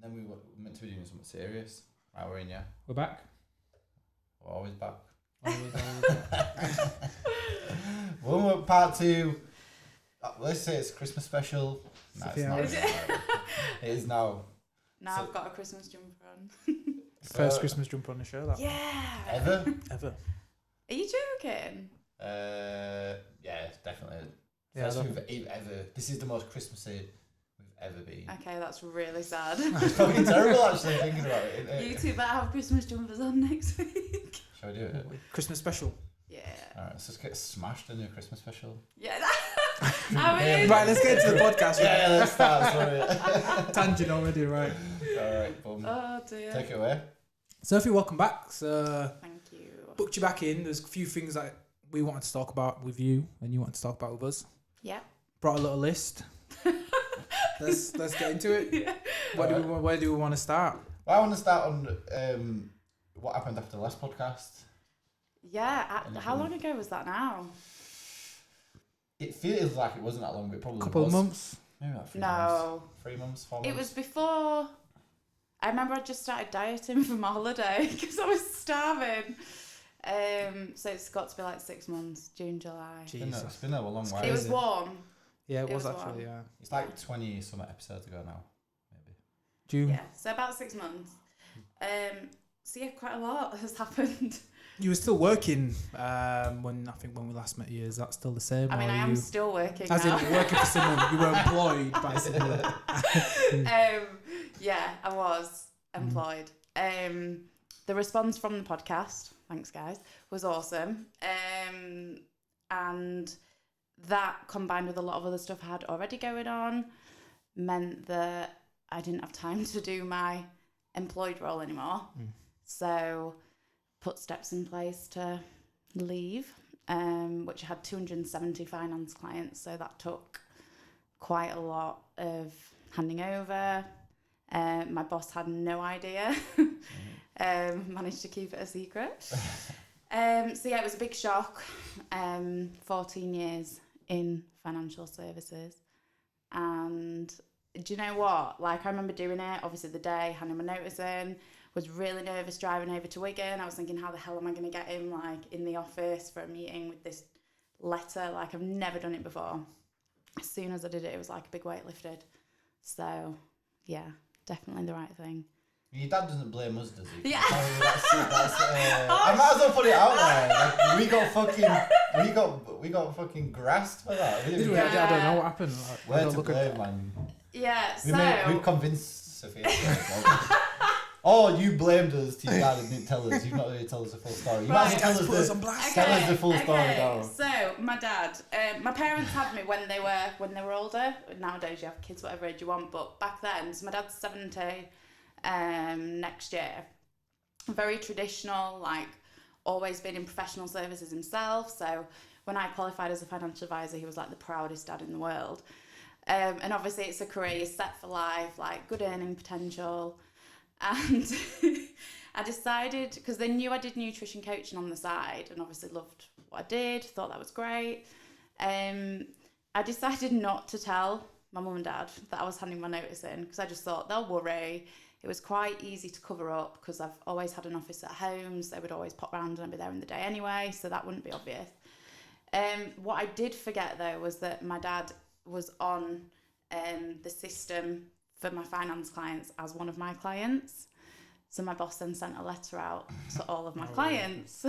then we were meant to be doing something serious. Right, we're in, yeah. We're back. We're always back. Always back. One more part 2. Let's say it's Christmas special. No, it's Sophia not. Harris. It is now. Now So- I've got a Christmas jumper on. First Christmas jumper on the show. That Yeah. Ever? ever. Are you joking? Yeah, definitely. Yeah, First I we've ever. This is the most Christmassy we've ever been. Okay, that's really sad. It's fucking terrible actually thinking about it. Isn't it? You two better have Christmas jumpers on next week. Shall we do it? Christmas special. Yeah. Alright, let's just get smashed in a Christmas special. Yeah. I mean, Right, let's get into the podcast. Yeah, let's start. Sorry. Tangent already, right? Alright, boom. oh dear. Take it away. Sophie, welcome back. So, Thank you. booked you back in. There's a few things that we wanted to talk about with you, and you wanted to talk about with us. Yeah. Brought a little list. let's get into it. Yeah. Where do we want to start? Well, I want to start on what happened after the last podcast. Yeah. How long ago was that now? It feels like it wasn't that long, but it probably Couple was. of months. Maybe like 3 months. No. 3 months, 4 months. It was before. I remember I just started dieting for my holiday because I was starving. So it's got to be like 6 months, June, July. It's been a long while. It was crazy. warm. Yeah, it It was was actually. warm. Yeah. It's like 20 some episodes ago now, maybe. June. Yeah, so about 6 months. So yeah, quite a lot has happened. You were still working when we last met you. Is that still the same? I mean, or I are am you, still working as now. in working for someone. You were employed by someone. Yeah, I was employed. The response from the podcast, thanks guys, was awesome. And that combined with a lot of other stuff I had already going on meant that I didn't have time to do my employed role anymore. So put steps in place to leave, which had 270 finance clients. So that took quite a lot of handing over. My boss had no idea. Managed to keep it a secret. So yeah, it was a big shock. 14 years in financial services. And do you know what? Like, I remember doing it, obviously the day, handing my notice in, was really nervous driving over to Wigan. I was thinking, how the hell am I going to get him, like, in the office for a meeting with this letter? Like, I've never done it before. As soon as I did it, it was like a big weight lifted. So, yeah, definitely the right thing. Your dad doesn't blame us, does he? Yeah. I might as well put it out there. Like, we got fucking grassed for that. Did we? Yeah. I don't know what happened. Where to blame, man? Yeah, We convinced Sophia. Oh, you blamed us to your dad and didn't tell us. You've not really told us the full story. You might as well Put us tell on blast. Tell us the full story now. So my dad, my parents had me when they were older. Nowadays you have kids whatever age you want, but back then, so my dad's 70 next year. Very traditional, like always been in professional services himself. So when I qualified as a financial advisor, he was like the proudest dad in the world. And obviously it's a career you're set for life, like good earning potential. And I decided, because they knew I did nutrition coaching on the side and obviously loved what I did, thought that was great. I decided not to tell my mum and dad that I was handing my notice in because I just thought they'll worry. It was quite easy to cover up because I've always had an office at home, so they would always pop round and I'd be there in the day anyway, so that wouldn't be obvious. What I did forget though was that my dad was on the system for my finance clients as one of my clients. So my boss then sent a letter out to all of my clients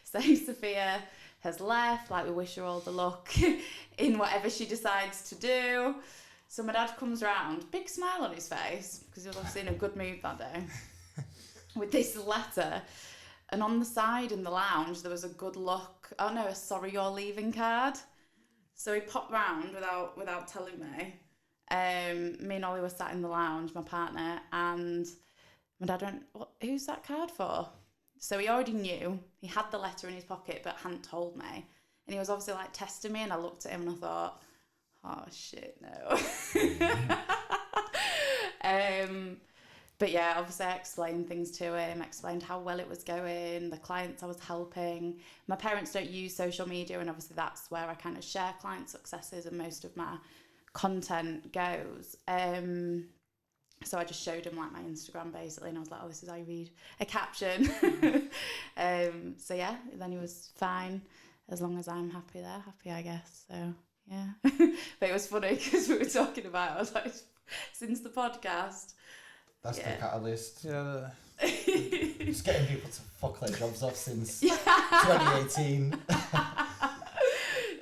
saying Sophia has left, like we wish her all the luck in whatever she decides to do. So my dad comes round, big smile on his face, because he was obviously in a good mood that day, with this letter. And on the side in the lounge, there was a good luck, a sorry you're leaving card. So he popped round without telling me. Me and Ollie were sat in the lounge, my partner, and my dad went, who's that card for? So he already knew. He had the letter in his pocket but hadn't told me. And he was obviously like testing me, and I looked at him and I thought, oh shit, no. But yeah, obviously I explained things to him, explained how well it was going, the clients I was helping. My parents don't use social media, and obviously that's where I kind of share client successes and most of my content goes. So I just showed him like my Instagram basically, and I was like, oh, this is how you read a caption. So yeah, then he was fine. As long as I'm happy, they're happy, I guess. So yeah. But it was funny because we were talking about, I was like, since the podcast. That's the catalyst. Yeah. Just getting people to fuck their jobs off since 2018.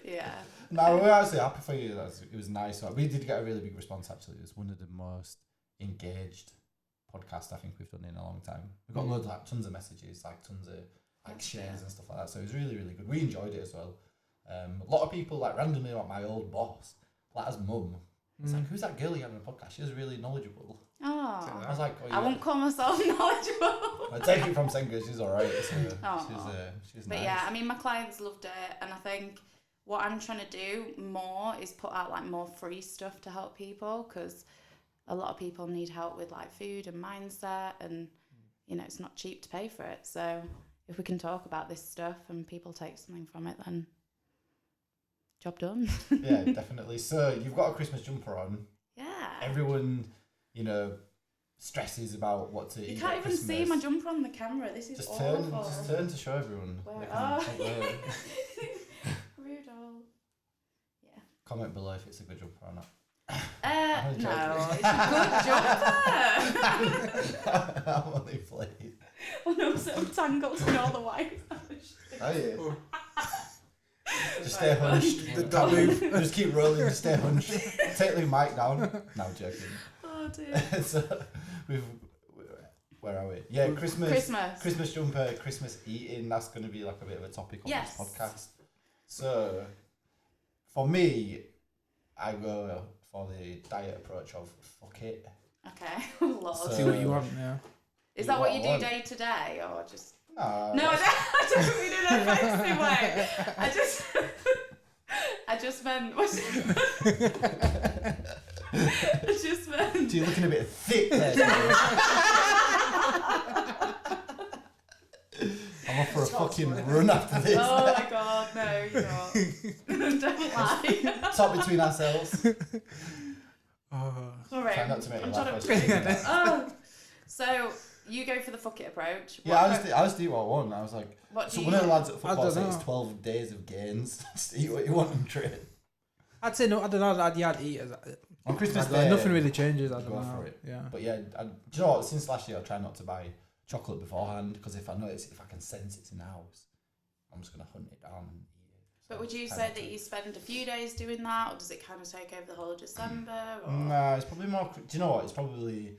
Yeah. No, we're actually happy for you. It was nice. We did get a really big response, actually. It was one of the most engaged podcasts I think we've done in a long time. We've got loads, like tons of messages, like tons of like shares and stuff like that. So it was really, really good. We enjoyed it as well. A lot of people, like randomly, like my old boss, like as mum, it's like, who's that girl you have on a podcast? She's really knowledgeable. Oh. I was like, I won't call myself knowledgeable. I take it from Senga, she's alright. So she's but nice. yeah, I mean, my clients loved it, and I think what I'm trying to do more is put out like more free stuff to help people, because a lot of people need help with like food and mindset, and you know, it's not cheap to pay for it. So if we can talk about this stuff and people take something from it, then job done. Yeah, definitely. So you've got a Christmas jumper on. Yeah. Everyone, you know, stresses about what to eat. You can't even Christmas. see my jumper on the camera. This is Just awful. turn to show everyone. Where They are can- Rudolph. Yeah. Comment below if it's a good jumper or not. No, it's a good jumper. I'm only playing. Well, no, so I'm tangled in all the wires. Oh yeah. Just stay hunched. Don't move. Just keep rolling. Just stay hunched. Take the mic down. No, I'm joking. Oh dear. So where are we? Yeah, Christmas jumper, Christmas eating. That's going to be like a bit of a topic on this podcast. So for me, I go for the diet approach of fuck it. Okay. Lord. So- See what you want, yeah. Is that what you do day to day, or just? No, I don't mean in a offensive way. I just meant. I just meant. So you're looking a bit thick there. I'm off for a fucking run after this. Oh my god, no, you're not. Don't lie. Talk between ourselves. Sorry. Try not to make you I'm laugh. trying to. Oh, so you go for the fuck it approach. Yeah, I just eat what I want. I was like, What so do one of the lads at football don't said it's know. 12 days of gains. Just eat what you want and train. I'd say no. I don't know. I'd eat as On Christmas Day, nothing really changes. I don't go know. for it. Yeah. But yeah, do you know what? Since last year, I try not to buy chocolate beforehand, because if I can sense it's in the house, I'm just gonna hunt it down and eat it. So But would you try say not that to. you spend a few days doing that, or does it kind of take over the whole of December? Or? Nah, it's probably more. Do you know what? It's probably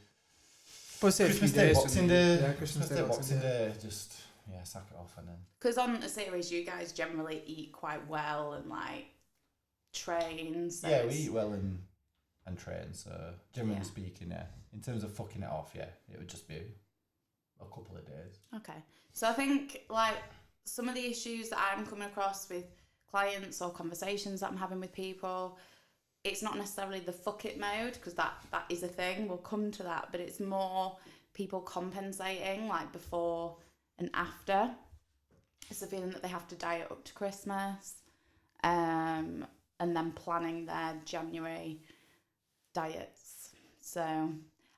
But say Christmas a few Day, days Boxing for me. Day. Yeah, Christmas Day, Boxing Day. Just sack it off and then. Because on the series, you guys generally eat quite well and like train. So Yeah, we it's- eat well and train. So generally Yeah. speaking, yeah. In terms of fucking it off, yeah, it would just be a couple of days. Okay. So I think like some of the issues that I'm coming across with clients or conversations that I'm having with people, it's not necessarily the fuck it mode, because that is a thing. We'll come to that, but it's more people compensating like before and after. It's the feeling that they have to diet up to Christmas, and then planning their January diets. So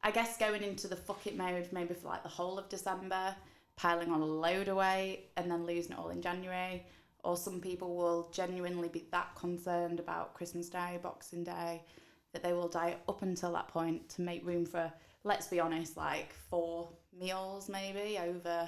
I guess going into the fuck it mode maybe for like the whole of December, piling on a load of weight and then losing it all in January. Or some people will genuinely be that concerned about Christmas Day, Boxing Day, that they will diet up until that point to make room for, let's be honest, like 4 meals maybe over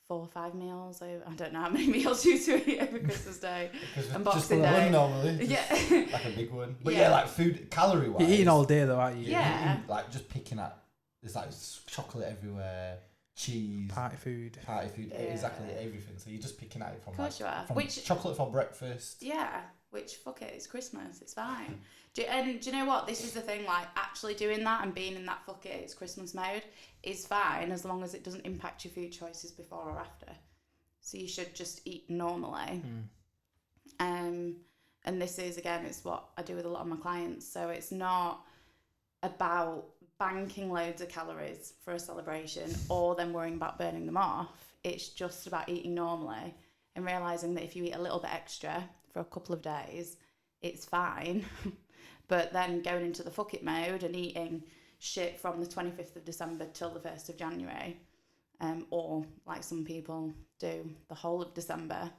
4 or 5 meals. I don't know how many meals you two eat over Christmas Day and Boxing just for Day. one normally. Yeah. Like a big one. But Yeah. yeah, like food, calorie wise. You're eating all day though, aren't you? Yeah. Like just picking at, there's like chocolate everywhere, cheese, Party food. yeah. Exactly everything. So you're just picking at it from Of course you are. from Which chocolate for breakfast. Yeah, which fuck it, it's Christmas, it's fine. Do you know what? This is the thing, like actually doing that and being in that fuck it, it's Christmas mode is fine as long as it doesn't impact your food choices before or after. So you should just eat normally. And this is again, it's what I do with a lot of my clients. So it's not about banking loads of calories for a celebration or then worrying about burning them off. It's just about eating normally and realising that if you eat a little bit extra for a couple of days, it's fine. But then going into the fuck it mode and eating shit from the 25th of December till the 1st of January, or like some people do the whole of December.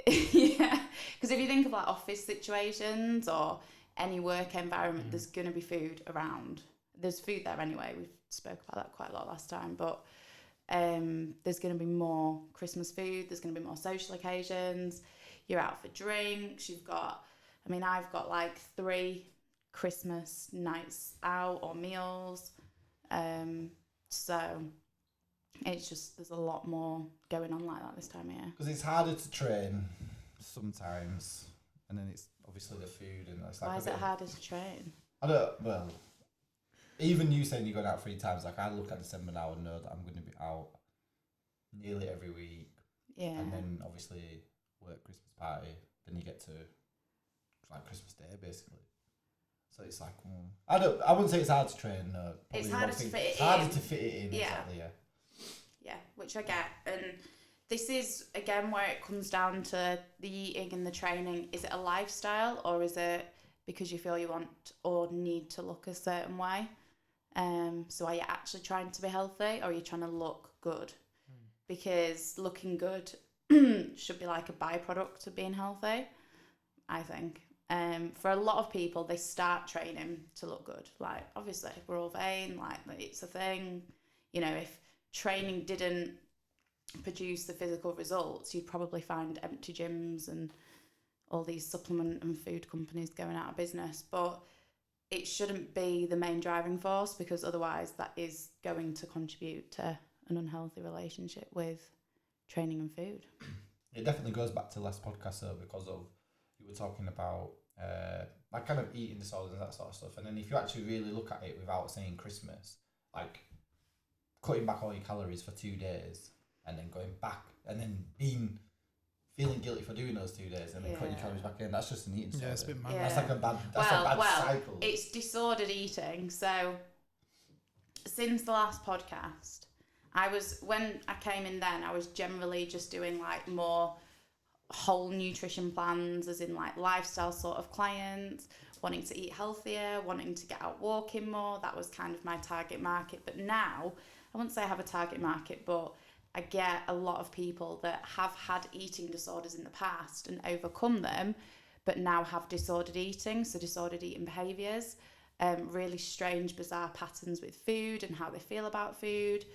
Yeah, because if you think of like office situations or any work environment, there's going to be food around. There's food there anyway. We've spoke about that quite a lot last time, but there's going to be more Christmas food. There's going to be more social occasions. You're out for drinks. I've got like 3 Christmas nights out or meals. So it's just, there's a lot more going on like that this time of year. Because it's harder to train sometimes, and then it's obviously the food, and it's like. Why is it harder to train? Even you saying you're going out 3 times, like I look at December now and know that I'm going to be out nearly every week. Yeah. And then obviously work, Christmas party, then you get to like Christmas Day basically. So it's like, I wouldn't say it's hard to train. No, it's harder to fit it in. It's harder to fit it in. Yeah. Exactly. Yeah. Yeah, which I get, and this is again where it comes down to the eating and the training. Is it a lifestyle, or is it because you feel you want or need to look a certain way? So are you actually trying to be healthy, or are you trying to look good? Because looking good should be like a byproduct of being healthy, I think. For a lot of people, they start training to look good. Like, obviously, we're all vain, like it's a thing. You know, if training didn't produce the physical results, you'd probably find empty gyms and all these supplement and food companies going out of business. But it shouldn't be the main driving force, because otherwise that is going to contribute to an unhealthy relationship with training and food. It definitely goes back to last podcast though, because of you were talking about like kind of eating disorders and that sort of stuff. And then if you actually really look at it without saying Christmas, like cutting back all your calories for 2 days and then going back and then feeling guilty for doing those 2 days and then cutting your calories back in, that's just an eating disorder. Yeah, it's a bit mad. Yeah. That's like a bad cycle. It's disordered eating. So since the last podcast, when I came in then, I was generally just doing like more whole nutrition plans, as in like lifestyle sort of clients, wanting to eat healthier, wanting to get out walking more. That was kind of my target market. But now, I wouldn't say I have a target market, but I get a lot of people that have had eating disorders in the past and overcome them, but now have disordered eating, so disordered eating behaviours, really strange, bizarre patterns with food and how they feel about food,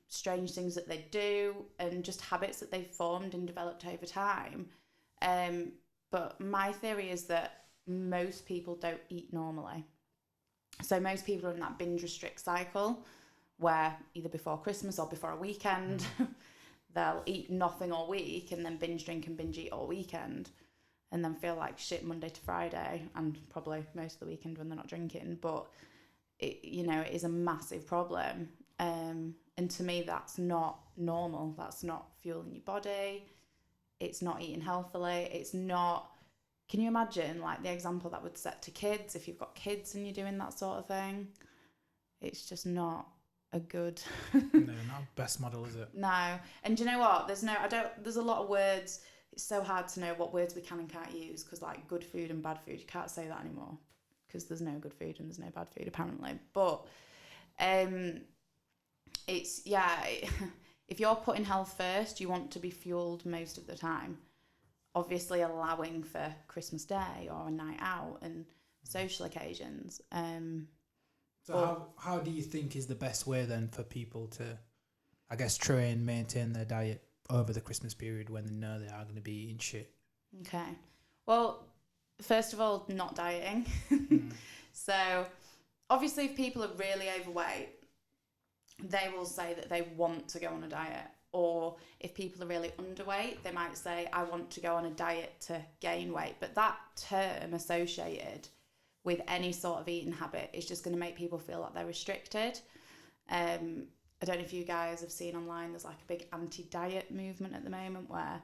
strange things that they do, and just habits that they've formed and developed over time. But my theory is that most people don't eat normally. So most people are in that binge restrict cycle where either before Christmas or before a weekend, they'll eat nothing all week and then binge drink and binge eat all weekend, and then feel like shit Monday to Friday and probably most of the weekend when they're not drinking. But it is a massive problem. And to me, that's not normal. That's not fueling your body. It's not eating healthily. It's not. Can you imagine like the example that would set to kids if you've got kids and you're doing that sort of thing? It's just not a good. No, not best model, is it? No. And do you know what? There's a lot of words. It's so hard to know what words we can and can't use, because like good food and bad food, you can't say that anymore, because there's no good food and there's no bad food apparently. But if you're putting health first, you want to be fueled most of the time. Obviously allowing for Christmas Day or a night out and social occasions. So how do you think is the best way then for people to, I guess, maintain their diet over the Christmas period when they know they are going to be eating shit? Okay. Well, first of all, not dieting. So obviously if people are really overweight, they will say that they want to go on a diet. Or if people are really underweight, they might say, I want to go on a diet to gain weight. But that term associated with any sort of eating habit is just going to make people feel like they're restricted. I don't know if you guys have seen online, there's like a big anti-diet movement at the moment where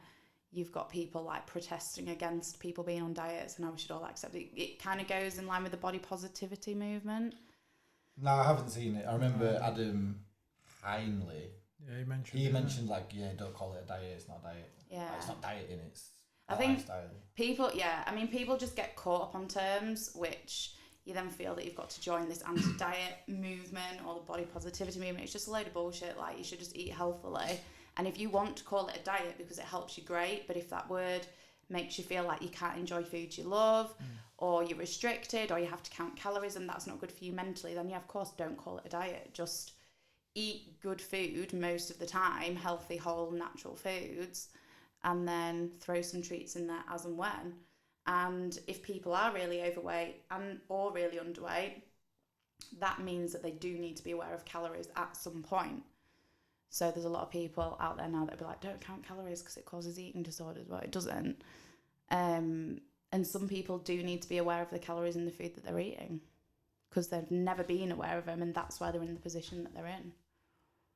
you've got people like protesting against people being on diets and how we should all accept it. It kind of goes in line with the body positivity movement. No, I haven't seen it. I remember Adam Heinley. Yeah, he mentioned like, don't call it a diet, it's not a diet. Yeah. Like, it's not dieting, it's I think lifestyle. people just get caught up on terms, which, you then feel that you've got to join this anti-diet movement or the body positivity movement. It's just a load of bullshit. Like, you should just eat healthily. And if you want to call it a diet because it helps you, great. But if that word makes you feel like you can't enjoy foods you love, or you're restricted, or you have to count calories and that's not good for you mentally, then yeah, of course, don't call it a diet. Just eat good food most of the time, healthy, whole, natural foods, and then throw some treats in there as and when. And if people are really overweight or really underweight, that means that they do need to be aware of calories at some point. So there's a lot of people out there now that be like, don't count calories because it causes eating disorders. Well, it doesn't. And some people do need to be aware of the calories in the food that they're eating because they've never been aware of them, and that's why they're in the position that they're in.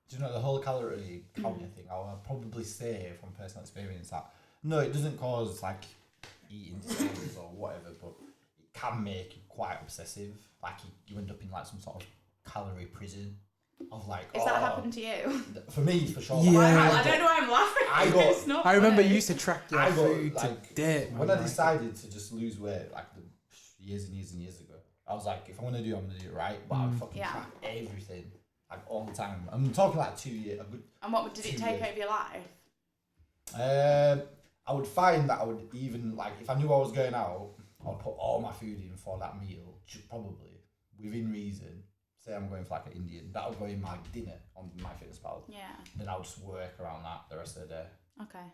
Do you know the whole calorie counting thing? I would probably say from personal experience that no, it doesn't cause like eating disorders or whatever, but it can make you quite obsessive. Like you end up in like some sort of calorie prison of like. Has that happened to you? For me, for sure. Yeah. I don't know why I'm laughing. It's not I remember funny. you used to track your food like, to date. When I decided to just lose weight, like years and years and years ago, I was like, if I'm gonna do it right. But I would fucking track everything. Like all the time. I'm talking like 2 years. And what did it take over your life? I would find that I would even like if I knew I was going out, I would put all my food in for that meal, probably within reason. Say I'm going for like an Indian, that would go in my dinner on MyFitnessPal. Yeah. Then I would just work around that the rest of the day. Okay.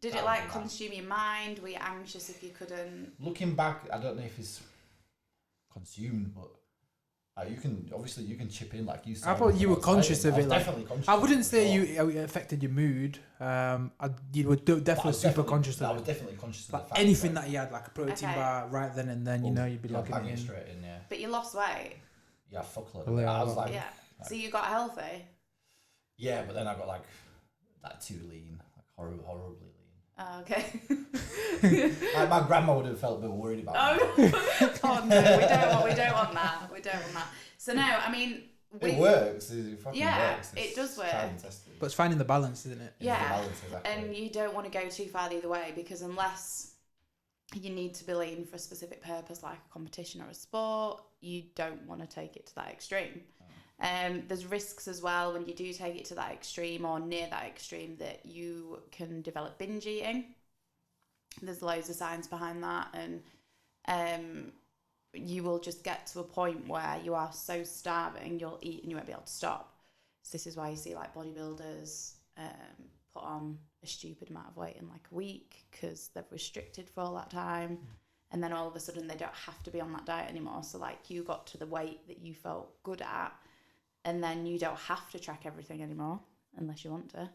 Did it like consume your mind? Were you anxious if you couldn't? Looking back, I don't know if it's consumed, but. You can chip in like you said. I thought you were conscious of it. Like, definitely conscious. I wouldn't say it affected your mood. You were definitely super conscious of it. I was definitely conscious of like the fact anything that you had, like a protein Okay. bar, right then and then, you'd be looking in. straight in, yeah. But you lost weight. Yeah, fuck load. Oh, yeah, I was like, Yeah. So you got healthy. yeah, but then I got like too lean, like horribly lean. Oh, okay. Like my grandma would have felt a bit worried about me. Oh no, we don't want that. We don't want that. So no, I mean, It works. It fucking Yeah, works. it does work. tried and tested. But it's finding the balance, isn't it? Yeah. It's the balance, exactly. And you don't want to go too far the other way, because unless you need to be lean for a specific purpose like a competition or a sport, you don't want to take it to that extreme. There's risks as well when you do take it to that extreme or near that extreme that you can develop binge eating. There's loads of science behind that, and you will just get to a point where you are so starving you'll eat and you won't be able to stop. So this is why you see like bodybuilders put on a stupid amount of weight in like a week because they've restricted for all that time, and then all of a sudden they don't have to be on that diet anymore. So like you got to the weight that you felt good at, and then you don't have to track everything anymore unless you want to,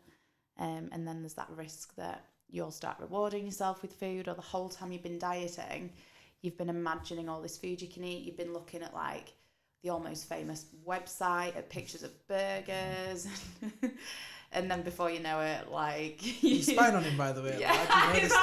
and then there's that risk that you'll start rewarding yourself with food, or the whole time you've been dieting you've been imagining all this food you can eat. You've been looking at like the Almost Famous website at pictures of burgers. And then before you know it, like... You're spying on him, by the way. Yeah, like, you know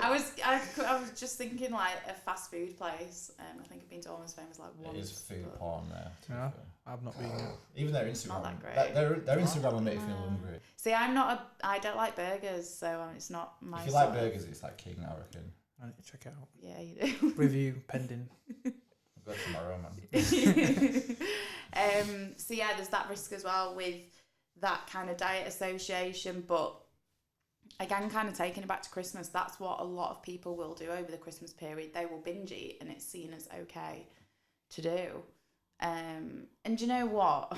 I was just thinking like a fast food place. I think I've been to Almost Famous like once. It is food porn there. Yeah, I've not been there. Even their Instagram. Not that great. Their Instagram will make you feel hungry. See, I don't like burgers, so it's not my If you sort like of- burgers, it's like king, I reckon. I need to check it out. Yeah, you do. Review pending. I'll go tomorrow, man. So yeah, there's that risk as well with that kind of diet association. But again, kind of taking it back to Christmas, that's what a lot of people will do over the Christmas period. They will binge eat, and it's seen as okay to do. And do you know what?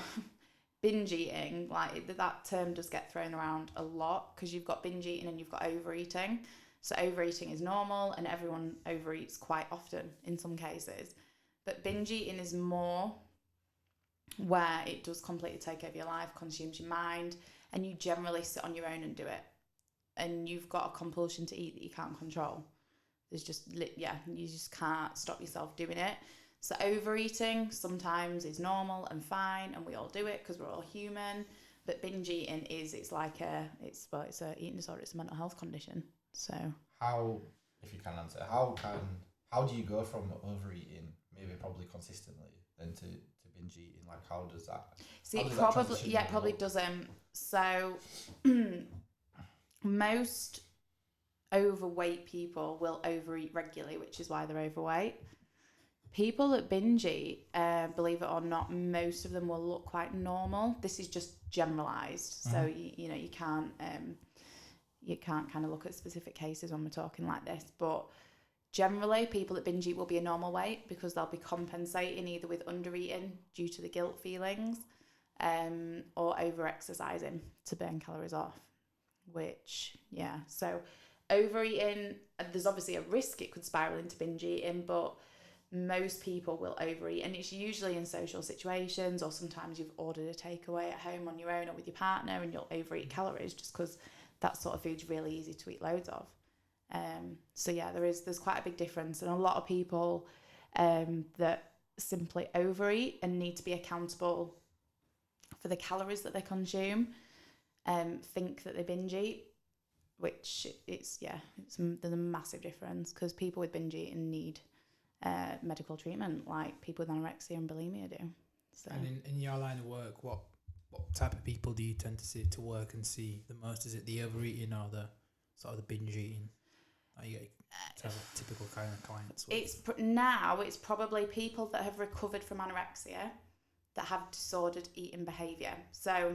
Binge eating, like that term does get thrown around a lot, because you've got binge eating and you've got overeating. So overeating is normal, and everyone overeats quite often in some cases. But binge eating is more where it does completely take over your life, consumes your mind, and you generally sit on your own and do it. And you've got a compulsion to eat that you can't control. There's just, you just can't stop yourself doing it. So overeating sometimes is normal and fine, and we all do it because we're all human. But binge eating it's a eating disorder. It's a mental health condition. So how, if you can answer, how do you go from overeating, maybe probably consistently, then to binge eating? Like, how does that? See, does it that probably transition probably develop? doesn't. So most overweight people will overeat regularly, which is why they're overweight. People that binge eat, believe it or not, most of them will look quite normal. This is just generalized, so you can't kind of look at specific cases when we're talking like this, but generally people that binge eat will be a normal weight because they'll be compensating either with under eating due to the guilt feelings, or over exercising to burn calories off, which so overeating, there's obviously a risk it could spiral into binge eating, but most people will overeat, and it's usually in social situations, or sometimes you've ordered a takeaway at home on your own or with your partner and you'll overeat calories just because that sort of food's really easy to eat loads of. So there's quite a big difference, and a lot of people that simply overeat and need to be accountable for the calories that they consume think that they binge eat, which there's a massive difference, because people with binge eating need medical treatment like people with anorexia and bulimia do. So, and in your line of work, what type of people do you tend to see to work and see the most? Is it the overeating or the sort of the binge eating? Are you to have a typical kind of clients? It's probably people that have recovered from anorexia that have disordered eating behaviour. So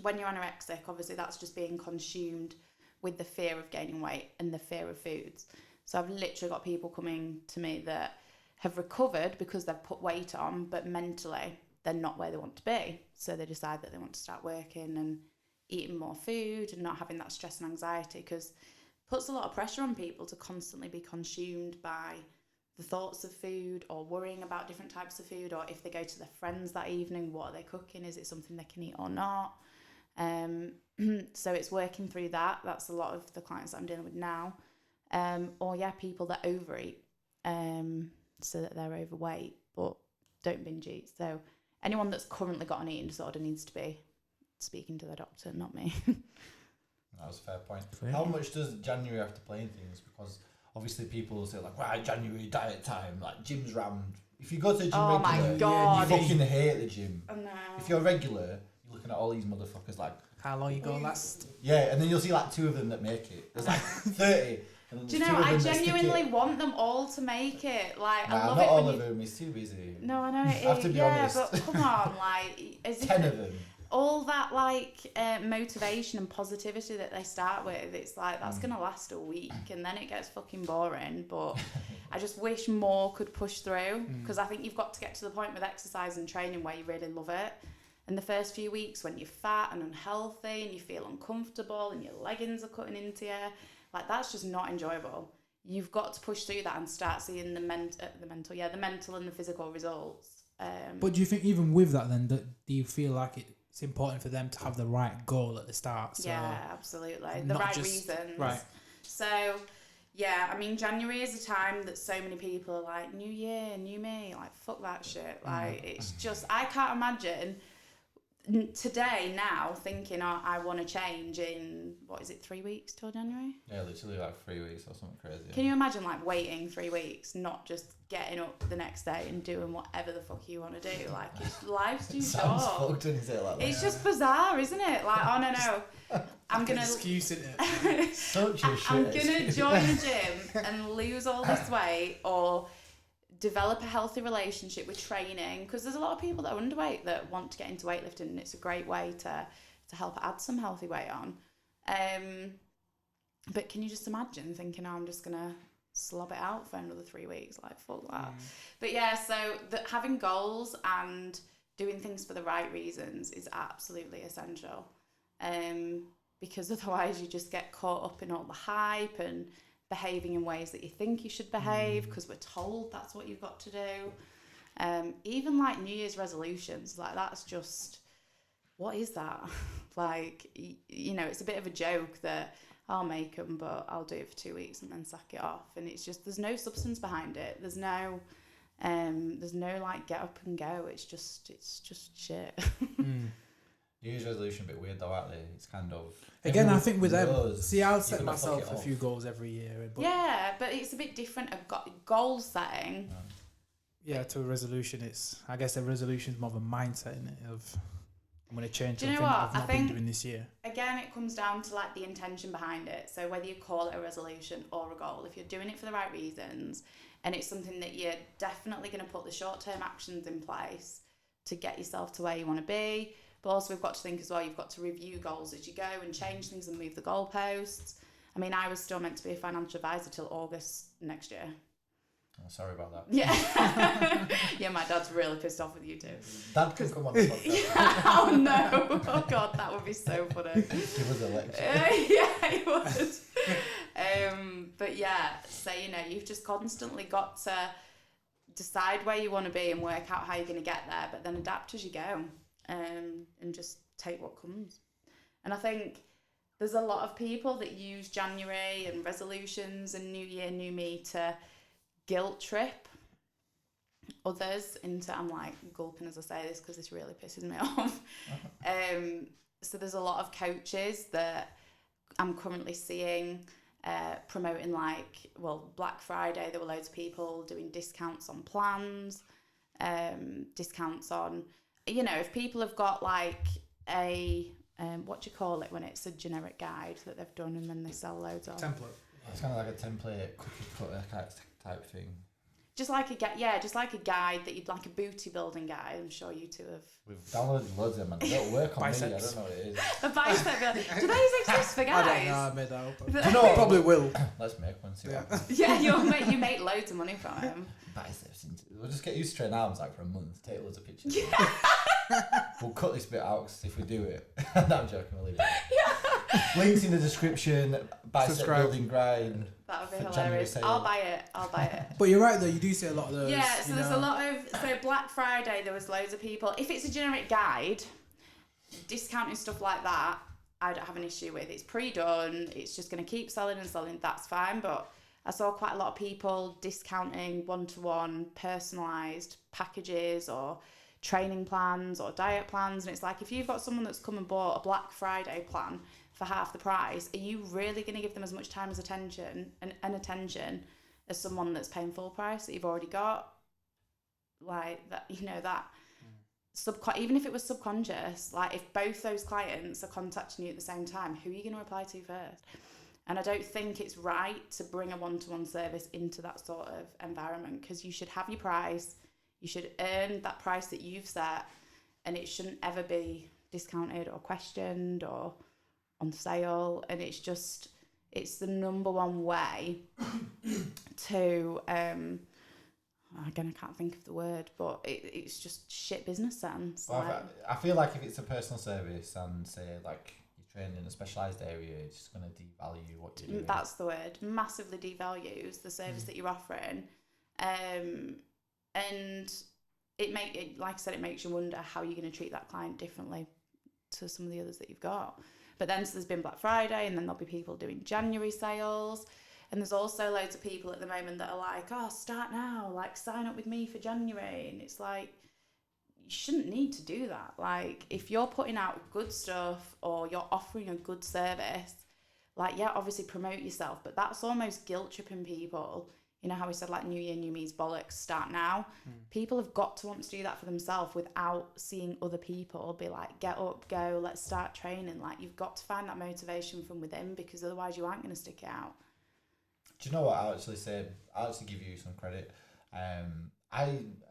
when you're anorexic, obviously that's just being consumed with the fear of gaining weight and the fear of foods. So I've literally got people coming to me that have recovered because they've put weight on, but mentally they're not where they want to be. So they decide that they want to start working and eating more food and not having that stress and anxiety, because it puts a lot of pressure on people to constantly be consumed by the thoughts of food, or worrying about different types of food, or if they go to their friends that evening, what are they cooking? Is it something they can eat or not? So it's working through that. That's a lot of the clients that I'm dealing with now. People that overeat, so that they're overweight but don't binge eat. So anyone that's currently got an eating disorder needs to be speaking to their doctor, not me. That was a fair point. How much does January have to play in things? Because obviously people say like, right, January diet time, like gym's rammed. If you go to the gym regular, my God. you fucking hate the gym. Oh, no. If you're regular, you're looking at all these motherfuckers like, how long you go last? Yeah, and then you'll see like 2 of them that make it. There's like 30. Do you know, I genuinely want them all to make it. Like, I love not it all when of them. It's too busy. No, I know I have to be honest. but come on, like, as 10 of them. All that motivation and positivity that they start with, it's like that's gonna last a week, and then it gets fucking boring. But I just wish more could push through, because I think you've got to get to the point with exercise and training where you really love it. And the first few weeks when you're fat and unhealthy and you feel uncomfortable and your leggings are cutting into you, like, that's just not enjoyable. You've got to push through that and start seeing the mental and the physical results. But do you think even with that then, do you feel like it's important for them to have the right goal at the start? So yeah, absolutely. The right reasons. Right. So, yeah, I mean, January is a time that so many people are like, new year, new me. Like, fuck that shit. Like, it's just, I can't imagine today now thinking, I want to change in, 3 weeks till January? Yeah, literally like 3 weeks or something crazy. Can you imagine like waiting 3 weeks, not just getting up the next day and doing whatever the fuck you want to do? Like, life's too short. Sounds fucked when you say it like that. It's just bizarre, isn't it? Like, oh no, I'm gonna excuse it. Such a shit. I'm gonna join a gym and lose all this weight, or develop a healthy relationship with training, because there's a lot of people that are underweight that want to get into weightlifting, and it's a great way to help add some healthy weight on. But can you just imagine thinking, I'm just gonna slob it out for another 3 weeks? Like, fuck that. But yeah, so having goals and doing things for the right reasons is absolutely essential, because otherwise you just get caught up in all the hype and behaving in ways that you think you should behave because we're told that's what you've got to do. Even like New Year's resolutions, like, that's just, what is that? Like, you know, it's a bit of a joke that I'll make them, but I'll do it for 2 weeks and then sack it off. And it's just, there's no substance behind it. There's no like get up and go. It's just shit. New Year's resolution a bit weird though, aren't they? It's kind of, again, I think with them, see, I'll set myself a few goals every year. But yeah, but it's a bit different of goal setting. Yeah, to a resolution, I guess a resolution is more of a mindset, isn't it? Of I'm going to change Do you know something that what? I've I not been think- doing this year. Again, it comes down to like the intention behind it. So whether you call it a resolution or a goal, if you're doing it for the right reasons and it's something that you're definitely going to put the short-term actions in place to get yourself to where you want to be. But also we've got to think as well, you've got to review goals as you go and change things and move the goalposts. I mean, I was still meant to be a financial advisor till August next year. Oh, sorry about that. Yeah. Yeah, my dad's really pissed off with you too. Dad can come on the podcast. Yeah, oh no. Oh God, that would be so funny. Give us a lecture. Yeah, he would. But yeah, so, you know, you've just constantly got to decide where you want to be and work out how you're going to get there, but then adapt as you go, and just take what comes. And I think there's a lot of people that use January and resolutions and New Year, New Me to guilt trip others into, I'm like gulping as I say this because this really pisses me off. So there's a lot of coaches that I'm currently seeing promoting, like, well, Black Friday, there were loads of people doing discounts on plans, discounts on, you know, if people have got like a what do you call it when it's a generic guide that they've done and then they sell loads of Template. It's kind of like a template, cookie cutter type thing. just like a guide that you'd like, a booty building guide. I'm sure you two have. We've downloaded loads of them and they don't work on me. I Biceps. don't know what it is. A bicep building. Do those exist for guys? I don't know, I made that up. Do you know what? Probably will. Let's make one. See Yeah. what happens. Yeah, you make loads of money from them. Biceps. We'll just get used to training arms like for a month. Take loads of pictures. We'll cut this bit out because if we do it, no, I'm joking. We'll leave it. Links in the description. Bicep Subscribe. building grind. That would be For January hilarious. sale. I'll buy it. But you're right though, you do see a lot of those. Yeah, so you there's know. a lot of, so Black Friday there was loads of people. If it's a generic guide, discounting stuff like that, I don't have an issue with. It's pre-done, it's just going to keep selling and selling, that's fine. But I saw quite a lot of people discounting one-to-one personalised packages or training plans or diet plans, and it's like, if you've got someone that's come and bought a Black Friday plan for half the price, are you really going to give them as much time as attention and attention as someone that's paying full price that you've already got? Like that, you know, that even if it was subconscious, like if both those clients are contacting you at the same time, who are you going to reply to first? And I don't think it's right to bring a one-to-one service into that sort of environment, because you should have your price, you should earn that price that you've set, and it shouldn't ever be discounted or questioned or on sale. And it's the number one way to again, I can't think of the word, but it's just shit business sense. Well, like, I feel like if it's a personal service and say like you're trained in a specialised area, it's just going to devalue what you're doing. that's the word. Massively devalues the service that you're offering, and like I said, it makes you wonder how you're going to treat that client differently to some of the others that you've got. But then, so there's been Black Friday, and then there'll be people doing January sales. And there's also loads of people at the moment that are like, oh, start now, like sign up with me for January. And it's like, you shouldn't need to do that. Like, if you're putting out good stuff or you're offering a good service, like, yeah, obviously promote yourself, but that's almost guilt tripping people. You know how we said, like, New Year, New Me's bollocks, start now? People have got to want to do that for themselves without seeing other people be like, get up, go, let's start training. Like, you've got to find that motivation from within, because otherwise you aren't going to stick it out. Do you know what I'll actually say? I'll actually give you some credit. And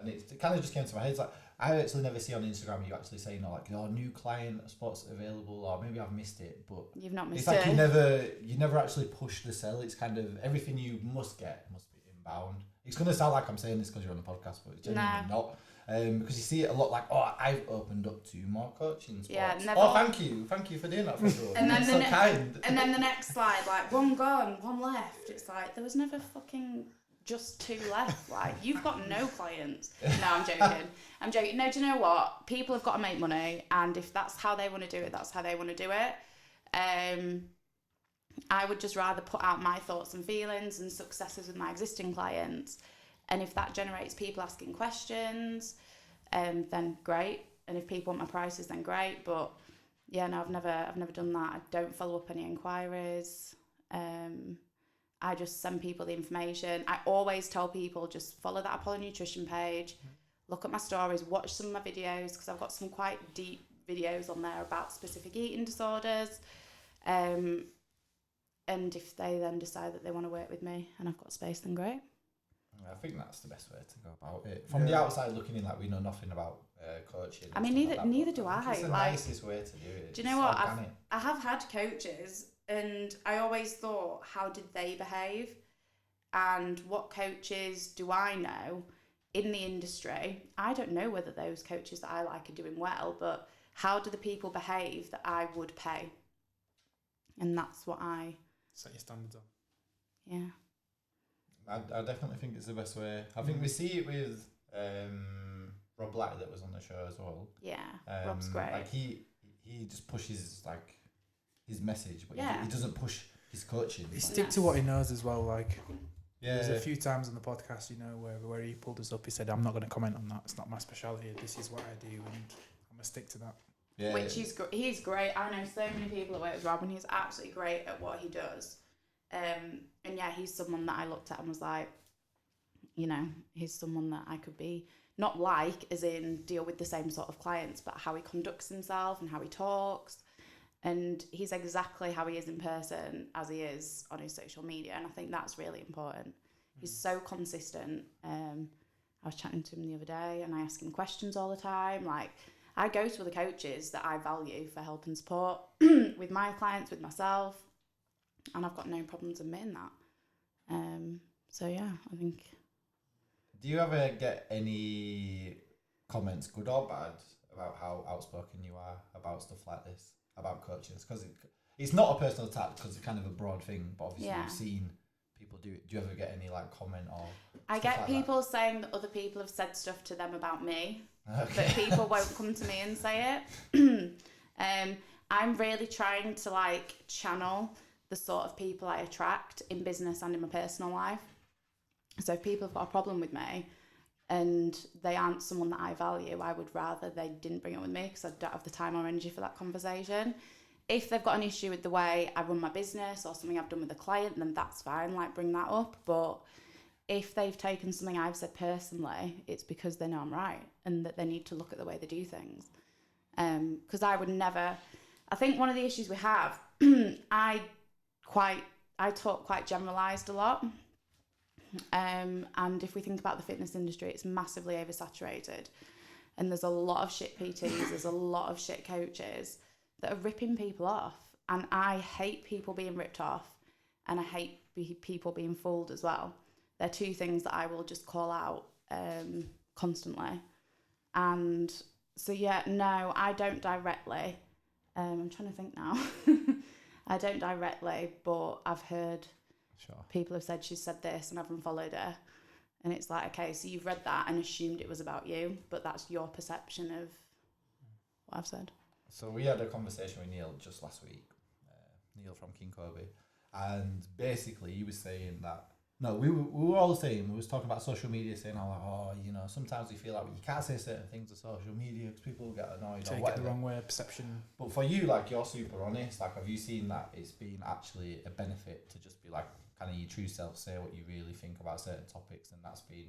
it kind of just came to my head. It's like, I actually never see on Instagram you actually say, you know, like, your new client spots available, or maybe I've missed it, but You've not it's missed like it. you never actually push the sell. It's kind of everything you must get must be inbound. It's going to sound like I'm saying this because you're on the podcast, but it's genuinely not. Because you see it a lot, like, oh, I've opened up 2 more coaching spots. Yeah, never. Oh, thank you for doing that for everyone. And then That's the so kind. And then the next slide, like, one gone, one left. It's like, there was never fucking just 2 left. Like, you've got no clients. No, I'm joking. No, do you know what? People have got to make money, and if that's how they want to do it, that's how they want to do it. I would just rather put out my thoughts and feelings and successes with my existing clients. And if that generates people asking questions, then great. And if people want my prices, then great. But yeah, no, I've never done that. I don't follow up any inquiries. I just send people the information. I always tell people, just follow that Apollo Nutrition page, look at my stories, watch some of my videos, because I've got some quite deep videos on there about specific eating disorders. And if they then decide that they want to work with me and I've got space, then great. I think that's the best way to go about it. From the outside looking in, like, we know nothing about coaching. I mean, neither do I. It's the nicest way to do it. Do you know what? I have had coaches, and I always thought, how did they behave? And what coaches do I know in the industry? I don't know whether those coaches that I like are doing well, but how do the people behave that I would pay? And that's what I... Set your standards on. Yeah. I definitely think it's the best way. I think we see it with Rob Black that was on the show as well. Yeah, Rob's great. Like he just pushes like his message, but Yeah. he doesn't push his coaching. He Like, stick to what he knows as well. Like, yeah, there's a few times on the podcast, you know, where he pulled us up. He said, "I'm not going to comment on that. It's not my speciality. This is what I do, and I'm gonna stick to that." yeah. Which he's great. I know so many people that work with Rob, and he's absolutely great at what he does. And yeah, he's someone that I looked at and was like, you know, he's someone that I could be, not like as in deal with the same sort of clients, but how he conducts himself and how he talks. And he's exactly how he is in person as he is on his social media. And I think that's really important. He's so consistent. I was chatting to him the other day and I ask him questions all the time. Like, I go to other coaches that I value for help and support with my clients, with myself. And I've got no problems admitting that. So yeah, I think. Do you ever get any comments, good or bad, about how outspoken you are about stuff like this, about coaches? Because it's not a personal attack, because it's kind of a broad thing, but obviously you've seen people do it. Do you ever get any like comment or? I get like people saying that other people have said stuff to them about me, Okay. but people won't come to me and say it. I'm really trying to like channel the sort of people I attract in business and in my personal life. So if people have got a problem with me and they aren't someone that I value, I would rather they didn't bring it with me because I don't have the time or energy for that conversation. If they've got an issue with the way I run my business or something I've done with a client, then that's fine, like bring that up. But if they've taken something I've said personally, it's because they know I'm right and that they need to look at the way they do things. Because I would never... I think one of the issues we have, I talk quite generalised a lot. And if we think about the fitness industry, it's massively oversaturated. And there's a lot of shit PTs, there's a lot of shit coaches that are ripping people off. And I hate people being ripped off and I hate people being fooled as well. They're two things that I will just call out constantly. And so, yeah, no, I don't directly. I'm trying to think now. I don't directly, but I've heard people have said she's said this and I've unfollowed her. And it's like, okay, so you've read that and assumed it was about you, but that's your perception of what I've said. So we had a conversation with Neil just last week, Neil from King Kobe, and basically he was saying that, we were all saying, we was talking about social media, saying how, like, you know, sometimes we feel like you can't say certain things on social media because people get annoyed or whatever. Take it the wrong way, perception. But for you, like, you're super honest. Like, have you seen that it's been actually a benefit to just be like, kind of your true self, say what you really think about certain topics, and that's been...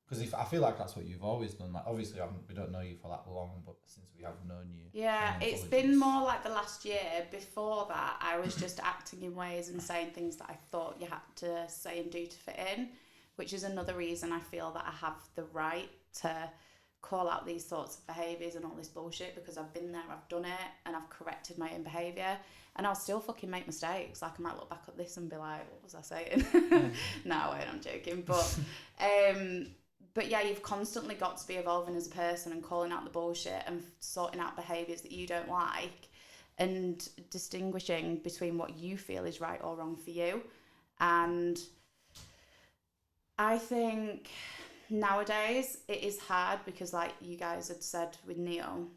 Because if I feel like that's what you've always done. Like, obviously, we don't know you for that long, but since we have known you... Yeah, it's been more like the last year. Before that, I was just acting in ways and saying things that I thought you had to say and do to fit in, which is another reason I feel that I have the right to call out these sorts of behaviours and all this bullshit, because I've been there, I've done it, and I've corrected my own behaviour. And I'll still fucking make mistakes. Like, I might look back at this and be like, what was I saying? No, I won't, I'm joking. But yeah, you've constantly got to be evolving as a person and calling out the bullshit and sorting out behaviours that you don't like and distinguishing between what you feel is right or wrong for you. And I think nowadays it is hard because, like you guys had said with Neil,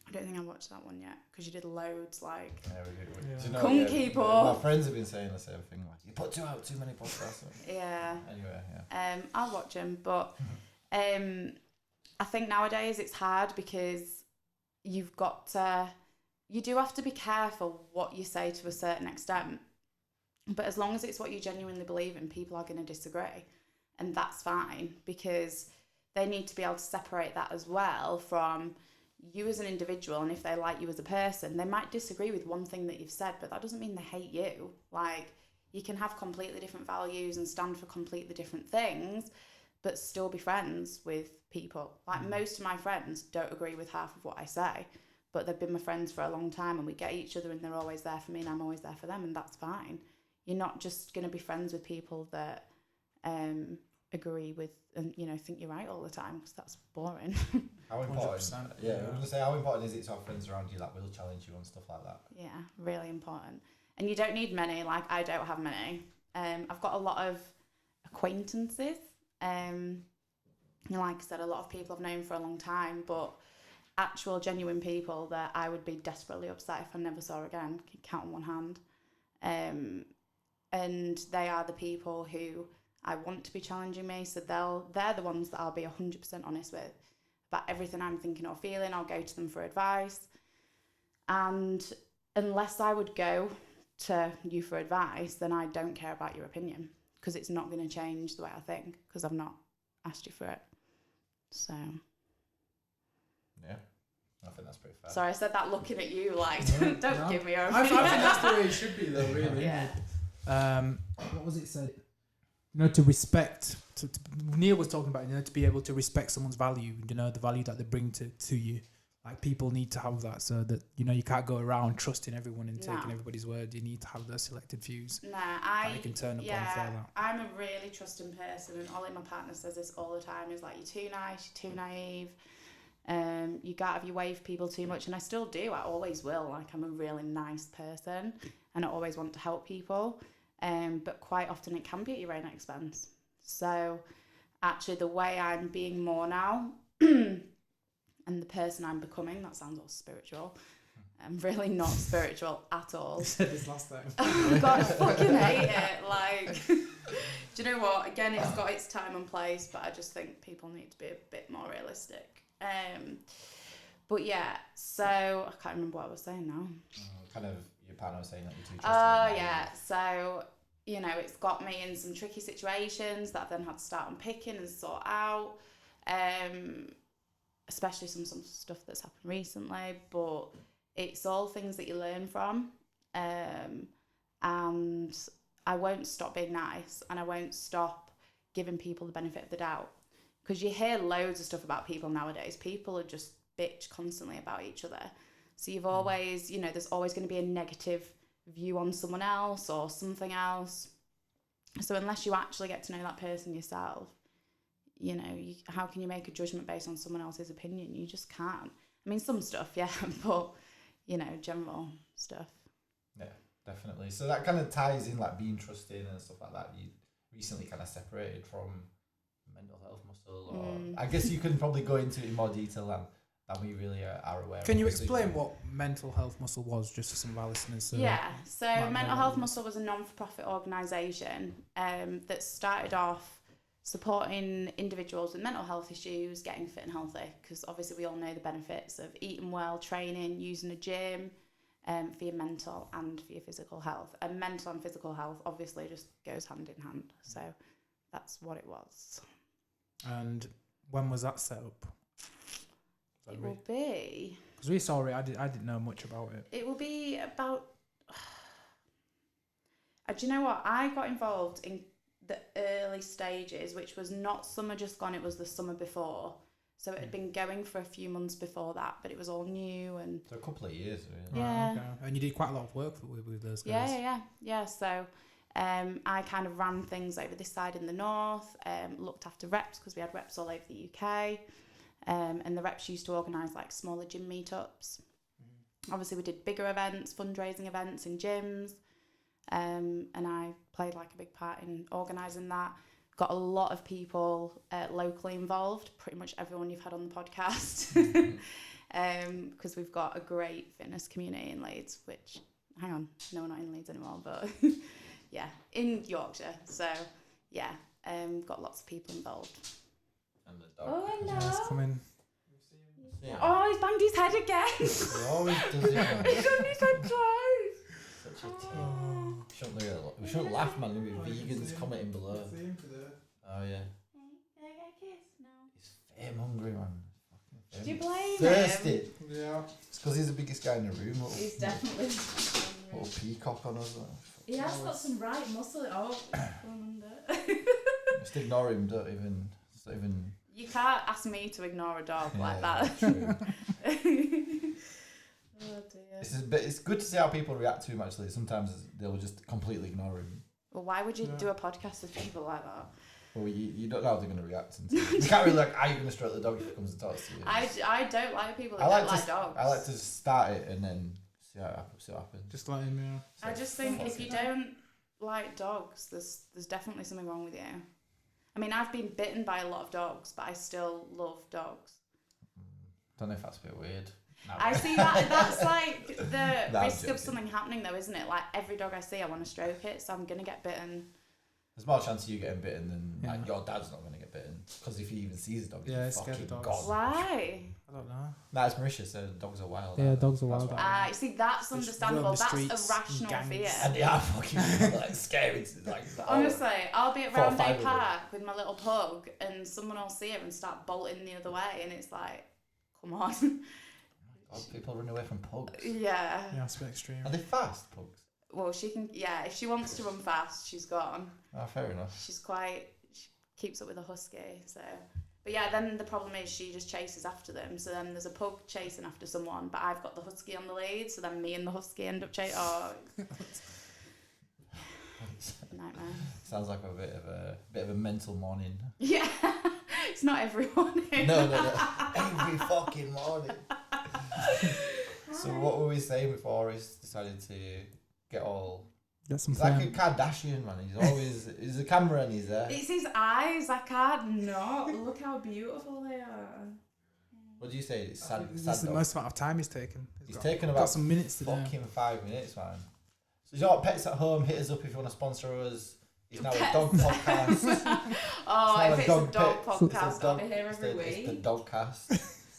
I don't think I watched that one yet because you did loads, like... Yeah, we did. Yeah. Do you know, Couldn't keep up. My friends have been saying the same thing, like, you put too many podcasts. Yeah. Anyway, yeah. I'll watch them, but I think nowadays it's hard because you do have to be careful what you say to a certain extent. But as long as it's what you genuinely believe in, people are going to disagree. And that's fine, because they need to be able to separate that as well from you as an individual, and if they like you as a person, they might disagree with one thing that you've said, but that doesn't mean they hate you. Like, you can have completely different values and stand for completely different things, but still be friends with people. Like, most of my friends don't agree with half of what I say, but they've been my friends for a long time, and we get each other, and they're always there for me, and I'm always there for them, and that's fine. You're not just going to be friends with people that agree with and, you know, think you're right all the time, because that's boring. How important? 100%, Yeah, I was going to say, how important is it to have friends around you that will challenge you and stuff like that? Yeah, really important. And you don't need many. Like, I don't have many. I've got a lot of acquaintances. You know, like I said, a lot of people I've known for a long time, but actual genuine people that I would be desperately upset if I never saw again, can count on one hand. And they are the people who I want to be challenging me, so they're the ones that I'll be 100% honest with about everything I'm thinking or feeling. I'll go to them for advice, and unless I would go to you for advice, then I don't care about your opinion, because it's not going to change the way I think, because I've not asked you for it. So yeah, I think that's pretty fair. Sorry, I said that looking at you like, don't give me your I opinion. think that's the way it should be, though, really. Yeah. What was it said? You know, to respect. Neil was talking about, you know, to be able to respect someone's value. You know, the value that they bring to you. Like, people need to have that, so that, you know, you can't go around trusting everyone and taking everybody's word. You need to have those selected views that you can turn upon for that. I'm a really trusting person, and Ollie, my partner, says this all the time. He's like, you're too nice, you're too naive. You can't have your way for people too much, and I still do. I always will. Like, I'm a really nice person, and I always want to help people. But quite often it can be at your own expense. So actually, the way I'm being more now, and the person I'm becoming, that sounds all spiritual. I'm really not spiritual at all. You said this last time. Oh God, I fucking hate it. Like, do you know what? Again, it's got its time and place, but I just think people need to be a bit more realistic. But yeah, so I can't remember what I was saying now. Kind of your partner was saying that you're too trusting. Oh yeah, so, you know, it's got me in some tricky situations that I've then had to start unpicking and sort out. Especially some stuff that's happened recently, but it's all things that you learn from. And I won't stop being nice, and I won't stop giving people the benefit of the doubt, because you hear loads of stuff about people nowadays. People are just bitch constantly about each other. So you've always, you know, there's always going to be a negative view on someone else or something else. So unless you actually get to know that person yourself, you know, how can you make a judgment based on someone else's opinion? You just can't. I mean, some stuff, yeah, but, you know, general stuff. Yeah, definitely. So that kind of ties in, like, being trusting and stuff like that. You recently kind of separated from mental health muscle, or I guess you can probably go into it in more detail than we really are aware of. Can you explain what mental health muscle was, just for some of our listeners? So Mental Health Muscle was a non-for-profit organisation that started off supporting individuals with mental health issues getting fit and healthy, because obviously we all know the benefits of eating well, training, using a gym, for your mental and for your physical health. And mental and physical health obviously just goes hand in hand. So that's what it was. And when was that set up? It will be... Because we saw it, I didn't know much about it. It will be about... do you know what? I got involved in the early stages, which was not summer just gone, it was the summer before. So it had been going for a few months before that, but it was all new. And so a couple of years, really. Yeah. Right, okay. And you did quite a lot of work with those guys. Yeah. So I kind of ran things over this side in the north, looked after reps, because we had reps all over the UK. And the reps used to organise like smaller gym meetups. Obviously we did bigger events, fundraising events in gyms. And I played like a big part in organising that. Got a lot of people locally involved, pretty much everyone you've had on the podcast, because we've got a great fitness community in Leeds, which, hang on, no, we're not in Leeds anymore, but yeah, in Yorkshire. So yeah, got lots of people involved. And the dog. Oh, hello. Nice coming. Yeah. Oh, he's banged his head again. He always does it. He's done his head twice. Such a team. We shouldn't laugh, man. There'll be vegans commenting below. Oh yeah. Can I get a kiss? No. He's fame hungry, man. Do you blame Thirsty. him? Yeah. It's because he's the biggest guy in the room. He's definitely. Little peacock on us. He has got some right muscle. Oh, going under. Just ignore him. Don't even. You can't ask me to ignore a dog like that. True. Oh dear. It's good to see how people react to him. Actually, sometimes they'll just completely ignore him. Well, why would you do a podcast with people like that? Well, you don't know how they're going to react. You can't really are you going to stroke the dog if it comes and talks to you? I don't like people that don't like dogs. I like to start it and then see what happens. Just let him, yeah. So I just think if you don't like dogs, there's definitely something wrong with you. I mean, I've been bitten by a lot of dogs, but I still love dogs. Don't know if that's a bit weird. No. I see that's like the No, I'm risk of joking. something happening though, isn't it? Like every dog I see, I want to stroke it, so I'm going to get bitten. There's more chance of you getting bitten than like, Yeah. your dad's not going to get bitten. Because if he even sees a dog, Yeah, he's he's scared fucking of dogs. gone. Why? I don't know. Nah, it's Mauritius, so dogs are wild. Yeah, aren't they? dogs are wild, That's aren't why. You see, that's Just understandable. roam the That's streets a in rational gangs. fear. And they are fucking like scary. It's like, Honestly, I'll be at 4 or 5 Roundhay of them. Park with my little pug, and someone will see her and start bolting the other way, and it's like, come on. God, people run away from pugs. Yeah. Yeah, it's a bit extreme. Are they fast, pugs? Well, she can. Yeah, if she wants to run fast, she's gone. Oh, fair enough. She keeps up with a husky. So, but yeah, then the problem is she just chases after them. So then there's a pug chasing after someone, but I've got the husky on the lead. So then me and the husky end up chasing. Oh, nightmare. Sounds like a bit of a mental morning. Yeah, it's not every morning. No. Every fucking morning. So what were we saying before he decided to get all... Get some He's like a fame. Kardashian, man. He's a camera and he's there. It's his eyes. I can't not. Look how beautiful they are. What do you say? It's sad, This sad is the dog. most amount of time he's taken. He's got- taken got about some minutes to do. fucking 5 minutes, man. So you know what? Pets at Home, hit us up if you want to sponsor us. It's now a dog podcast. Oh, now if a it's dog a dog pit. podcast, It's a I'll dog- be here every It's the week. dogcast.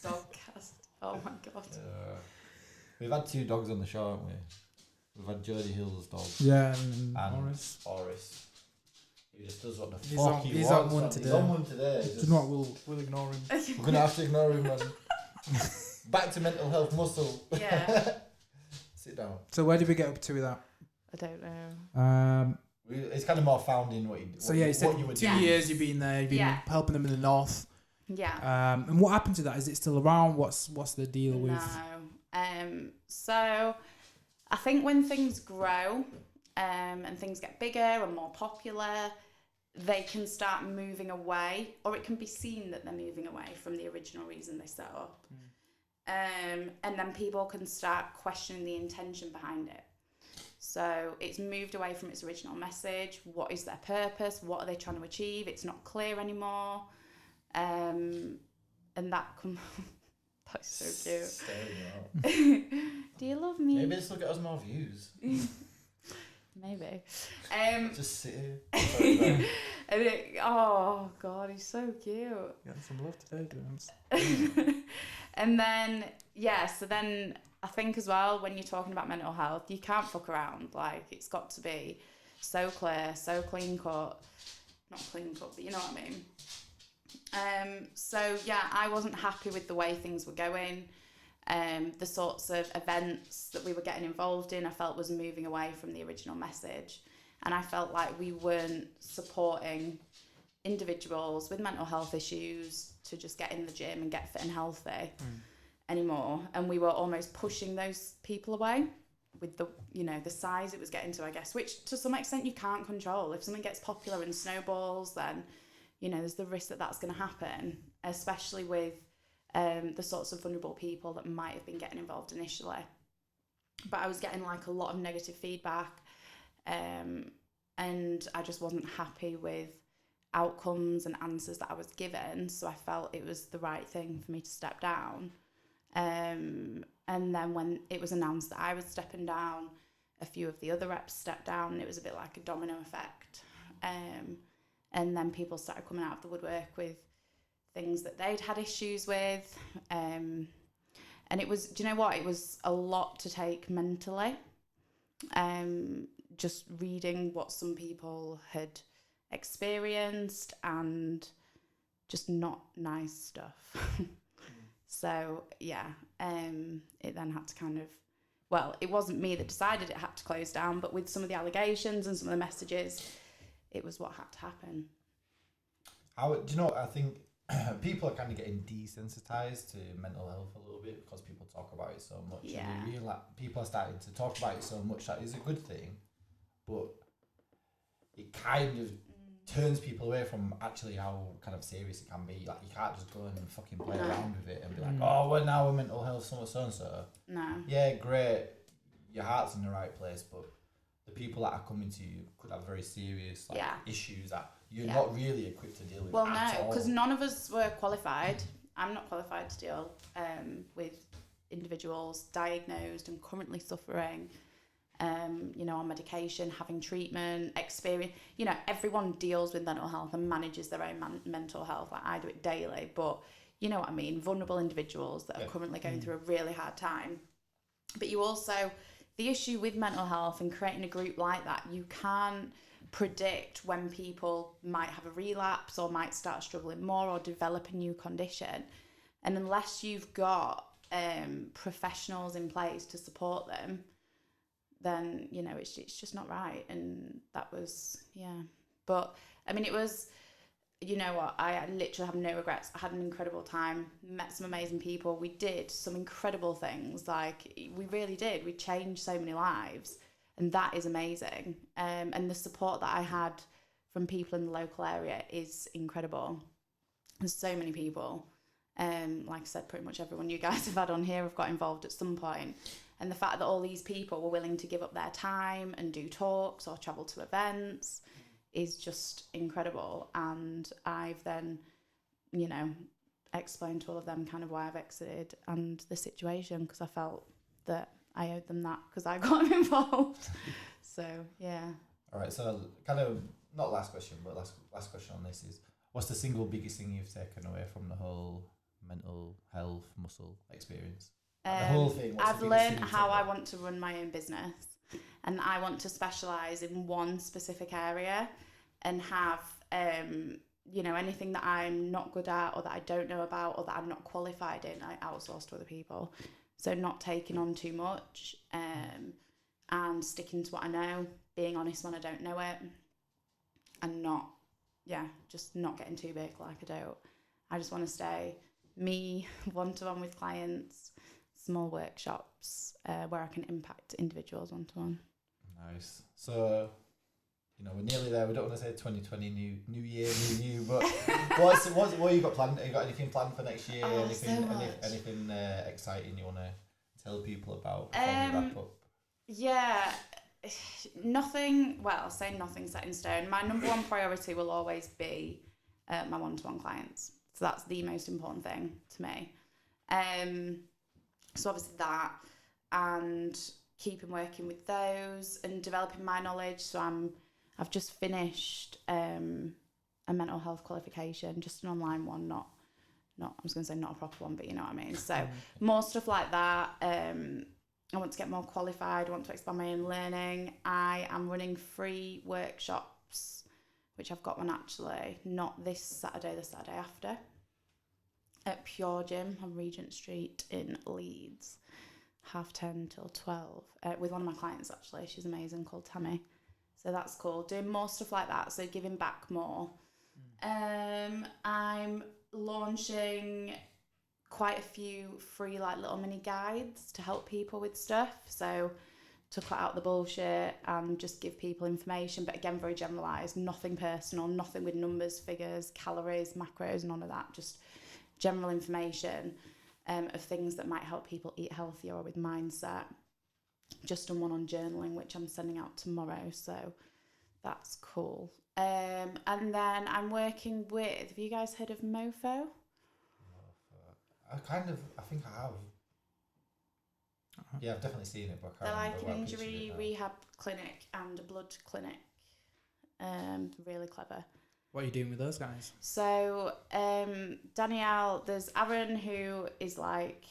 Dogcast. Oh my god. We've had 2 dogs on the show, haven't we? We've had Jodie Hill's dog Yeah, and and Oris. He just does what the He's fuck on- he he's wants. on one man. today. He's on one today. Do Just- you know what? We'll ignore him. We're gonna have to ignore him, man. Back to mental health muscle. Yeah. Sit down. So where did we get up to with that? I don't know. It's kind of more found in what you. So yeah, you said what you would 2 do. years you've been there. You've been Yeah. helping them in the north. Yeah. And what happened to that? Is it still around? What's the deal with? No. So I think when things grow and things get bigger and more popular, they can start moving away, or it can be seen that they're moving away from the original reason they set up. And then people can start questioning the intention behind it. So it's moved away from its original message. What is their purpose? What are they trying to achieve? It's not clear anymore. And that that's so cute. Staring out. Do you love me? Maybe this will get us more views. Maybe. Just sit here. Sorry, And oh god, he's so cute. Getting some love today, James. And then so then I think as well, when you're talking about mental health, you can't fuck around. Like, it's got to be so clear, so clean cut. Not clean cut, but you know what I mean. So yeah, I wasn't happy with the way things were going. The sorts of events that we were getting involved in, I felt was moving away from the original message. And I felt like we weren't supporting individuals with mental health issues to just get in the gym and get fit and healthy anymore. And we were almost pushing those people away with the, the size it was getting to, I guess, which to some extent you can't control. If something gets popular and snowballs, then, there's the risk that that's going to happen, especially with the sorts of vulnerable people that might have been getting involved initially. But I was getting like a lot of negative feedback, and I just wasn't happy with outcomes and answers that I was given, so I felt it was the right thing for me to step down. And then when it was announced that I was stepping down, a few of the other reps stepped down, and it was a bit like a domino effect. And then people started coming out of the woodwork with things that they'd had issues with. And it was, do you know what? It was a lot to take mentally. Just reading what some people had experienced and just not nice stuff. So yeah, it then had to kind of, well, it wasn't me that decided it had to close down, but with some of the allegations and some of the messages, it was what had to happen. Do you know, I think people are kind of getting desensitized to mental health a little bit because people talk about it so much. Yeah. And you realize people are starting to talk about it so much that is a good thing, but it kind of turns people away from actually how kind of serious it can be. Like, you can't just go and fucking play around with it and be like, oh, well, now we're mental health, so and so. No. Yeah, great. Your heart's in the right place, but the people that are coming to you could have very serious issues that you're not really equipped to deal with. Well, no, because none of us were qualified. I'm not qualified to deal with individuals diagnosed and currently suffering, on medication, having treatment, experience. Everyone deals with mental health and manages their own mental health. Like, I do it daily, but you know what I mean? Vulnerable individuals that are currently going through a really hard time. But you also, the issue with mental health and creating a group like that, you can't predict when people might have a relapse or might start struggling more or develop a new condition. And unless you've got professionals in place to support them, then, it's just not right. And that was, But, I mean, it was, you know what, I literally have no regrets. I had an incredible time, met some amazing people. We did some incredible things. Like, we really did. We changed so many lives. And that is amazing. And the support that I had from people in the local area is incredible. There's so many people. Like I said, pretty much everyone you guys have had on here have got involved at some point. And the fact that all these people were willing to give up their time and do talks or travel to events is just incredible. And I've then, explained to all of them kind of why I've exited and the situation, because I felt that I owed them that because I got involved. So, yeah. All right, so kind of, not last question, but last question on this is, what's the single biggest thing you've taken away from the whole mental health muscle experience? The whole thing. I've learned how I want to run my own business, and I want to specialise in one specific area and have, anything that I'm not good at or that I don't know about or that I'm not qualified in, I outsource to other people. So not taking on too much and sticking to what I know, being honest when I don't know it, and just not getting too big like I don't. I just want to stay me, one-to-one with clients, small workshops where I can impact individuals one-to-one. Nice. So, we're nearly there. We don't want to say 2020, new year, new, but what you got planned? Have you got anything planned for next year? Anything exciting you want to tell people about before we wrap up? Yeah, nothing. Well, I'll say nothing set in stone. My number one priority will always be my one-to-one clients. So that's the most important thing to me. So obviously that, and keeping working with those and developing my knowledge. So I've just finished a mental health qualification, just an online one, not I was going to say not a proper one, but you know what I mean. So more stuff like that. I want to get more qualified. I want to expand my own learning. I am running free workshops, which I've got one actually, not this Saturday, the Saturday after, at Pure Gym on Regent Street in Leeds, 10:30 till 12, with one of my clients actually. She's amazing, called Tammy. So that's cool. Doing more stuff like that, so giving back more. I'm launching quite a few free little mini guides to help people with stuff. So to cut out the bullshit and just give people information, but again, very generalised, nothing personal, nothing with numbers, figures, calories, macros, none of that, just general information of things that might help people eat healthier or with mindset. Just done one on journaling, which I'm sending out tomorrow, so that's cool. And then I'm working with, have you guys heard of Mofo? I think I have. Yeah, I've definitely seen it, but I They're can't like remember an what I pictured injury it now. rehab clinic and a blood clinic. Really clever. What are you doing with those guys? So Danielle, there's Aaron, who is like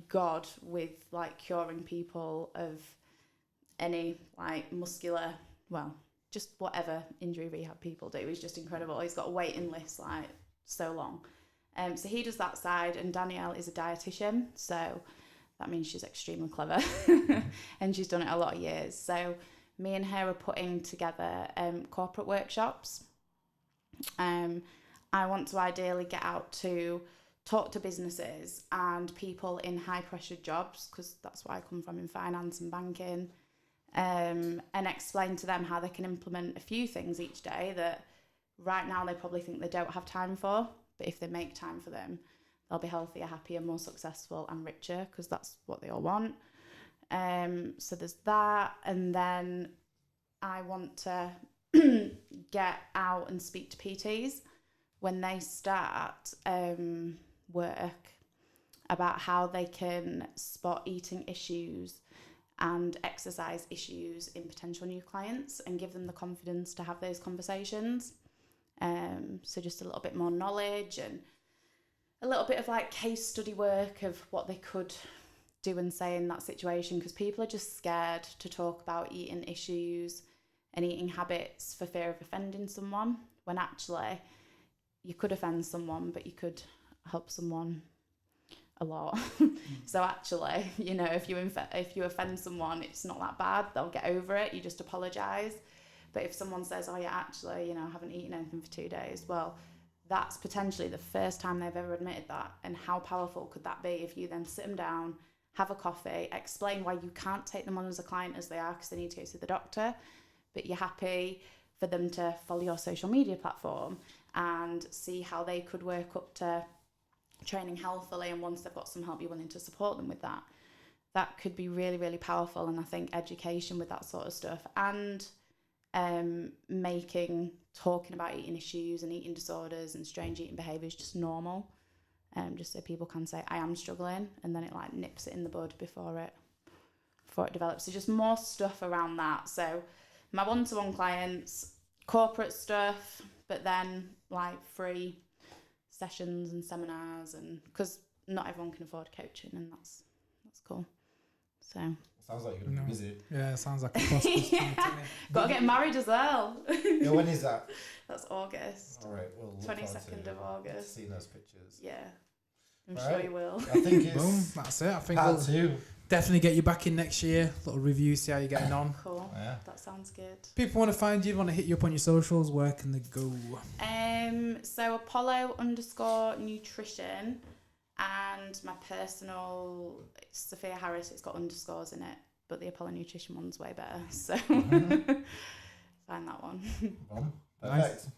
God with curing people of any muscular, just whatever injury rehab people do. He's just incredible. He's got a waiting list so long. So he does that side, and Danielle is a dietitian, so that means she's extremely clever, and she's done it a lot of years. So me and her are putting together corporate workshops. I want to ideally get out to talk to businesses and people in high pressure jobs, because that's what I come from in finance and banking, and explain to them how they can implement a few things each day that right now they probably think they don't have time for, but if they make time for them, they'll be healthier, happier, more successful and richer, because that's what they all want. So there's that, and then I want to get out and speak to PTs when they start work about how they can spot eating issues and exercise issues in potential new clients and give them the confidence to have those conversations. So just a little bit more knowledge and a little bit of like case study work of what they could do and say in that situation, because people are just scared to talk about eating issues and eating habits for fear of offending someone, when actually you could offend someone, but you could help someone a lot. So actually, you know, if you offend someone, it's not that bad. They'll get over it. You just apologise. But if someone says, oh yeah, actually, you know, I haven't eaten anything for 2 days, well, that's potentially the first time they've ever admitted that. And how powerful could that be if you then sit them down, have a coffee, explain why you can't take them on as a client as they are because they need to go to the doctor, but you're happy for them to follow your social media platform and see how they could work up to training healthily, and once they've got some help, you're willing to support them with that. That could be really, really powerful. And I think education with that sort of stuff, and talking about eating issues and eating disorders and strange eating behaviours just normal, just so people can say, I am struggling, and then it like nips it in the bud before it develops. So just more stuff around that. So my one-to-one clients, corporate stuff, but then like free sessions and seminars, and because not everyone can afford coaching, and that's cool. So sounds like you're gonna be busy. Yeah, it sounds like a prosperous time to me. Got to get married as well. Yeah, when is that? That's August. All right, well, 22nd of August. Seeing those pictures. Yeah, I'm All sure right. you will. I think it's Boom, that's it. I think part we'll 2. definitely get you back in next year. Little review, see how you're getting on. Cool. Yeah. That sounds good. People want to find you, want to hit you up on your socials, where can they go? So Apollo_nutrition, and my personal, it's Sophia Harris. It's got underscores in it, but the Apollo Nutrition one's way better. So find that one. Perfect. Nice.